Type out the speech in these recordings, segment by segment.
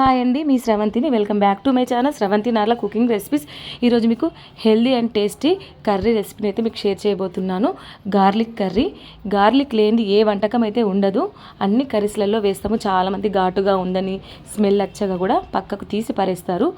Hi అండి, మీ స్రవంతిని. Welcome back to my channel Sravanthi Narla cooking recipes. ఈరోజు మీకు హెల్దీ అండ్ టేస్టీ కర్రీ రెసిపీని అయితే మీకు షేర్ చేయబోతున్నాను. Garlic curry. గార్లిక్ లేనిది ఏ వంటకం అయితే ఉండదు. అన్ని కర్రీస్లలో వేస్తాము. చాలామంది ఘాటుగా ఉందని, స్మెల్ వచ్చగా కూడా పక్కకు తీసి పరేస్తారు.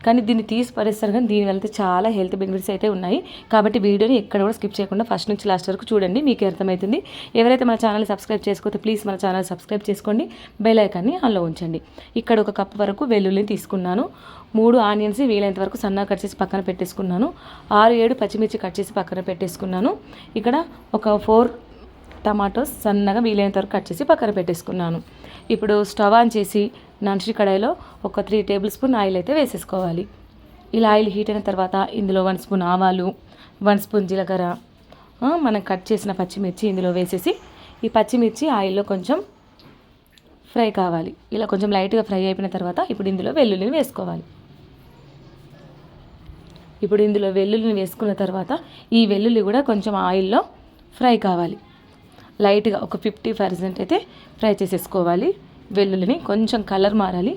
కానీ దీన్ని తీసి పరేస్తారు, కానీ దీనివల్ల అయితే చాలా హెల్త్ బెనిఫిట్స్ అయితే ఉన్నాయి. కాబట్టి వీడియోని ఎక్కడ కూడా స్కిప్ చేయకుండా ఫస్ట్ నుంచి లాస్ట్ వరకు చూడండి, మీకు అర్థమవుతుంది. ఎవరైతే మన ఛానల్ సబ్స్క్రైబ్ చేసుకోతే ప్లీజ్ మన ఛానల్ సబ్స్క్రైబ్ చేసుకోండి, బెల్ ఐకాన్ని ఆన్లో ఉంచండి. ఇక్కడ 1 కప్ వరకు వెల్లుల్లిని తీసుకున్నాను. 3 ఆనియన్స్ వీలైనంత వరకు సన్నగా కట్ చేసి పక్కన పెట్టేసుకున్నాను. 6-7 పచ్చిమిర్చి కట్ చేసి పక్కన పెట్టేసుకున్నాను. ఇక్కడ ఒక 4 టమాటోస్ సన్నగా వీలైనంత వరకు కట్ చేసి పక్కన పెట్టేసుకున్నాను. ఇప్పుడు స్టవ్ ఆన్ చేసి నాన్ స్టిక్ కడాయిలో ఒక 3 టేబుల్ స్పూన్ ఆయిల్ అయితే వేసేసుకోవాలి. ఇలా ఆయిల్ హీట్ అయిన తర్వాత ఇందులో 1 స్పూన్ ఆవాలు, 1 స్పూన్ జీలకర్ర, మనం కట్ చేసిన పచ్చిమిర్చి ఇందులో వేసేసి ఈ పచ్చిమిర్చి ఆయిల్లో కొంచెం ఫ్రై కావాలి. ఇలా కొంచెం లైట్గా ఫ్రై అయిపోయిన తర్వాత ఇప్పుడు ఇందులో వెల్లుల్లిని వేసుకోవాలి. ఇప్పుడు ఇందులో వెల్లుల్లిని వేసుకున్న తర్వాత ఈ వెల్లుల్లి కూడా కొంచెం ఆయిల్లో ఫ్రై కావాలి. లైట్గా ఒక 50% అయితే ఫ్రై చేసేసుకోవాలి. వెల్లుల్లిని కొంచెం కలర్ మారాలి.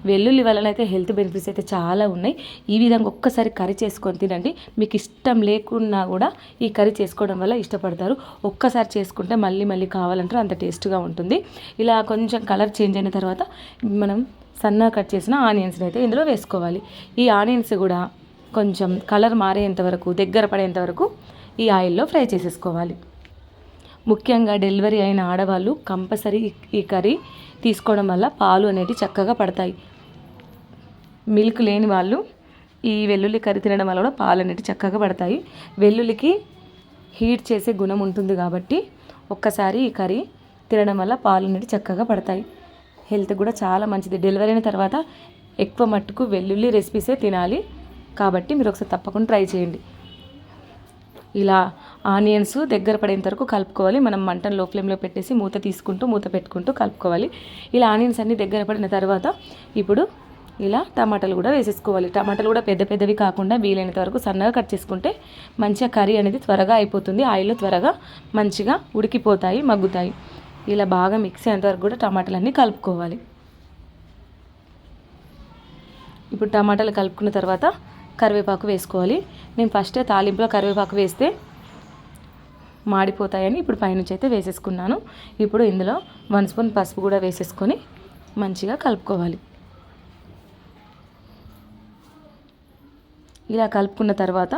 వెల్లుల్లి వలన అయితే హెల్త్ బెనిఫిట్స్ అయితే చాలా ఉన్నాయి. ఈ విధంగా ఒక్కసారి కర్రీ చేసుకొని తినండి. మీకు ఇష్టం లేకున్నా కూడా ఈ కర్రీ చేసుకోవడం వల్ల ఇష్టపడతారు. ఒక్కసారి చేసుకుంటే మళ్ళీ మళ్ళీ కావాలంటారు, అంత టేస్ట్గా ఉంటుంది. ఇలా కొంచెం కలర్ చేంజ్ అయిన తర్వాత మనం సన్నగా కట్ చేసిన ఆనియన్స్ని అయితే ఇందులో వేసుకోవాలి. ఈ ఆనియన్స్ కూడా కొంచెం కలర్ మారేంత వరకు, దగ్గర పడేంత వరకు ఈ ఆయిల్లో ఫ్రై చేసేసుకోవాలి. ముఖ్యంగా డెలివరీ అయిన ఆడవాళ్ళు కంపల్సరీ ఈ కర్రీ తీసుకోవడం వల్ల పాలు అనేవి చక్కగా పడతాయి. మిల్క్ లేని వాళ్ళు ఈ వెల్లుల్లి కర్రీ తినడం వల్ల కూడా పాలు అనేవి చక్కగా పడతాయి. వెల్లుల్లికి హీట్ చేసే గుణం ఉంటుంది కాబట్టి ఒక్కసారి ఈ కర్రీ తినడం వల్ల పాలు అనేవి చక్కగా పడతాయి. హెల్త్ కూడా చాలా మంచిది. డెలివరీ అయిన తర్వాత ఎక్కువ మట్టుకు వెల్లుల్లి రెసిపీసే తినాలి. కాబట్టి మీరు ఒకసారి తప్పకుండా ట్రై చేయండి. ఇలా ఆనియన్స్ దగ్గర పడేంత వరకు కలుపుకోవాలి. మనం మంటను లో ఫ్లేమ్లో పెట్టేసి మూత పెట్టుకుంటూ కలుపుకోవాలి. ఇలా ఆనియన్స్ అన్నీ దగ్గర పడిన తర్వాత ఇప్పుడు ఇలా టమాటాలు కూడా వేసేసుకోవాలి. టమాటాలు కూడా పెద్ద పెద్దవి కాకుండా వీలైనంత వరకు సన్నగా కట్ చేసుకుంటే మంచిగా కర్రీ అనేది త్వరగా అయిపోతుంది. ఆయిల్లో త్వరగా మంచిగా ఉడికిపోతాయి, మగ్గుతాయి. ఇలా బాగా మిక్స్ అయ్యేంత వరకు కూడా టమాటాలన్నీ కలుపుకోవాలి. ఇప్పుడు టమాటాలు కలుపుకున్న తర్వాత కరివేపాకు వేసుకోవాలి. నేను ఫస్టే తాలింపులో కరివేపాకు వేస్తే మాడిపోతాయని ఇప్పుడు పైనుంచి అయితే వేసేసుకున్నాను. ఇప్పుడు ఇందులో 1 స్పూన్ పసుపు కూడా వేసేసుకొని మంచిగా కలుపుకోవాలి. ఇలా కలుపుకున్న తర్వాత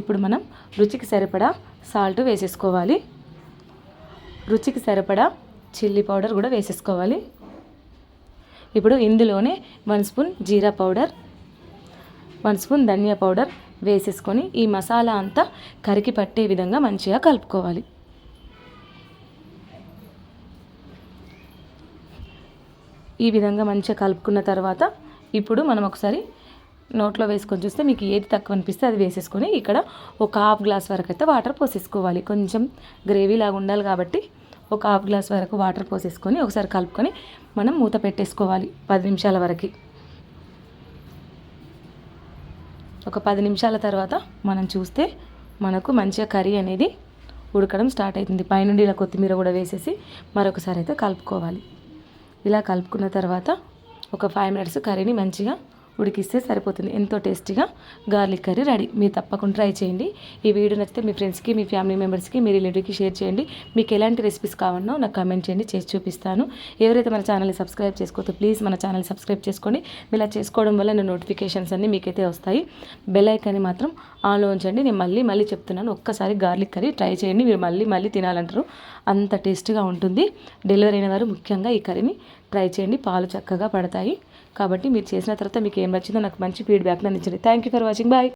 ఇప్పుడు మనం రుచికి సరిపడా సాల్ట్ వేసేసుకోవాలి. రుచికి సరిపడా చిల్లీ పౌడర్ కూడా వేసేసుకోవాలి. ఇప్పుడు ఇందులోనే 1 స్పూన్ జీరా పౌడర్, 1 స్పూన్ ధనియా పౌడర్ వేసేసుకొని ఈ మసాలా అంతా కరికి పట్టే విధంగా మంచిగా కలుపుకోవాలి. ఈ విధంగా మంచిగా కలుపుకున్న తర్వాత ఇప్పుడు మనం ఒకసారి నోట్లో వేసుకొని చూస్తే మీకు ఏది తక్కువ అనిపిస్తే అది వేసేసుకొని ఇక్కడ ఒక 1/2 గ్లాస్ వరకు అయితే వాటర్ పోసేసుకోవాలి. కొంచెం గ్రేవీ లాగా ఉండాలి కాబట్టి ఒక 1/2 గ్లాస్ వరకు వాటర్ పోసేసుకొని ఒకసారి కలుపుకొని మనం మూత పెట్టేసుకోవాలి 10 నిమిషాల వరకు. ఒక 10 నిమిషాల తర్వాత మనం చూస్తే మనకు మంచిగా కర్రీ అనేది ఉడకడం స్టార్ట్ అవుతుంది. పైనుండి ఇలా కొత్తిమీర కూడా వేసేసి మరొకసారి అయితే కలుపుకోవాలి. ఇలా కలుపుకున్న తర్వాత ఒక 5 మినిట్స్ కర్రీని మంచిగా ఉడికిస్తే సరిపోతుంది. ఎంతో టేస్టీగా గార్లిక్ కర్రీ రెడీ. మీరు తప్పకుండా ట్రై చేయండి. ఈ వీడియో నచ్చితే మీ ఫ్రెండ్స్కి, మీ ఫ్యామిలీ మెంబర్స్కి, మీ రిలేటివ్కి షేర్ చేయండి. మీకు ఎలాంటి రెసిపీస్ కావాలనో నాకు కామెంట్ చేయండి, చేసి చూపిస్తాను. ఎవరైతే మన ఛానల్ని సబ్స్క్రైబ్ చేసుకోతే ప్లీజ్ మన ఛానల్ని సబ్స్క్రైబ్ చేసుకోండి. ఇలా చేసుకోవడం వల్ల నా నోటిఫికేషన్స్ అన్నీ మీకైతే వస్తాయి. బెల్ ఐకాన్ని మాత్రం ఆన్లో ఉంచండి. నేను మళ్ళీ చెప్తున్నాను, ఒక్కసారి గార్లిక్ కర్రీ ట్రై చేయండి. మీరు మళ్ళీ తినాలంటారు, అంత టేస్ట్గా ఉంటుంది. డెలివరీ అయిన వారు ముఖ్యంగా ఈ కర్రీని ట్రై చేయండి. పాలు చక్కగా పడతాయి. కాబట్టి మీరు చేసిన తర్వాత మీకు ఏం నచ్చిందో నాకు మంచి ఫీడ్బ్యాక్ అందించండి. Thank you for watching. Bye.